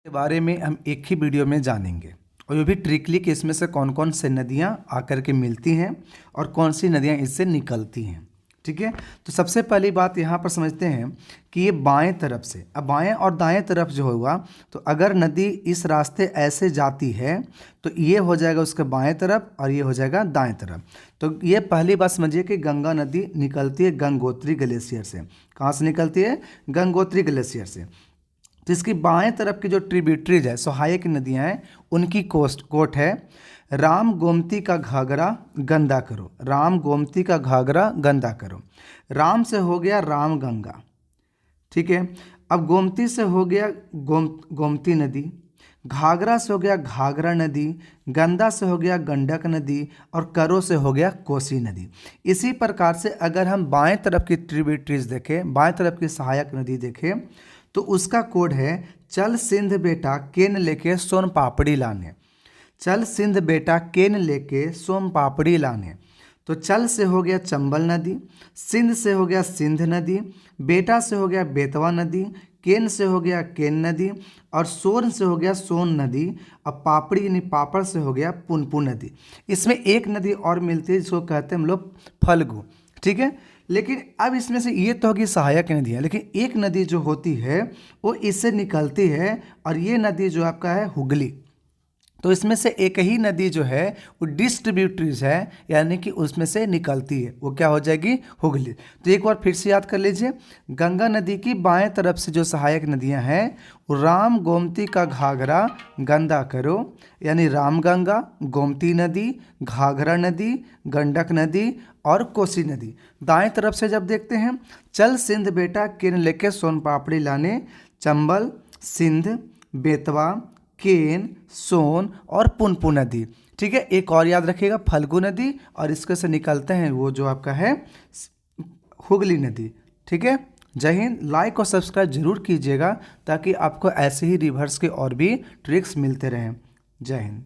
के बारे में हम एक ही वीडियो में जानेंगे और ये भी ट्रिकली कि इसमें से कौन कौन से नदियाँ आकर के मिलती हैं और कौन सी नदियाँ इससे निकलती हैं। ठीक है, तो सबसे पहली बात यहाँ पर समझते हैं कि ये बाएं तरफ से, अब बाएं और दाएं तरफ जो होगा, तो अगर नदी इस रास्ते ऐसे जाती है तो ये हो जाएगा उसके बाएं तरफ और ये हो जाएगा दाएं तरफ। तो ये पहली बात समझिए कि गंगा नदी निकलती है गंगोत्री ग्लेशियर से। कहाँ से निकलती है? गंगोत्री ग्लेशियर से। तो इसकी बाएं तरफ की जो ट्रिब्यूटरीज है, सहायक नदियां हैं, उनकी कोट है राम गोमती का घाघरा गंदा करो, राम गोमती का घाघरा गंदा करो। राम से हो गया राम गंगा, ठीक है। अब गोमती से हो गया गोमती नदी, घाघरा से हो गया घाघरा नदी, गंदा से हो गया गंडक नदी और करो से हो गया कोसी नदी। इसी प्रकार से अगर हम बाएं तरफ की ट्रिब्यूटरीज देखें, बाएं तरफ की सहायक नदी देखें, तो उसका कोड है चल सिंध बेटा केन लेके सोन पापड़ी लाने, चल सिंध बेटा केन लेके सोन पापड़ी लाने। तो चल से हो गया चंबल नदी, सिंध से हो गया सिंध नदी, बेटा से हो गया बेतवा नदी, केन से हो गया केन नदी और सोन से हो गया सोन नदी। अब पापड़ी यानी पापड़ से हो गया पुनपुन नदी। इसमें एक नदी और मिलती है जिसको कहते हैं हम लोग फल्गु, ठीक है। लेकिन अब इसमें से ये तो होगी सहायक नदियाँ, लेकिन एक नदी जो होती है वो इससे निकलती है और ये नदी जो आपका है हुगली। तो इसमें से एक ही नदी जो है वो डिस्ट्रीब्यूटरीज है, यानी कि उसमें से निकलती है, वो क्या हो जाएगी? हुगली। तो एक बार फिर से याद कर लीजिए, गंगा नदी की बाएं तरफ से जो सहायक नदियां हैं वो राम गोमती का घाघरा गंदा करो, यानी राम गंगा, गोमती नदी, घाघरा नदी, गंडक नदी और कोसी नदी। दाएं तरफ से जब देखते हैं, चल सिंध बेटा किन लेके सोन पापड़ी लाने, चंबल, सिंध, बेतवा, केन, सोन और पुनपुन नदी, ठीक है। एक और याद रखिएगा फल्गु नदी, और इसके से निकलते हैं वो जो आपका है हुगली नदी, ठीक है। जय हिंद। लाइक और सब्सक्राइब जरूर कीजिएगा ताकि आपको ऐसे ही रिवर्स के और भी ट्रिक्स मिलते रहें। जय हिंद।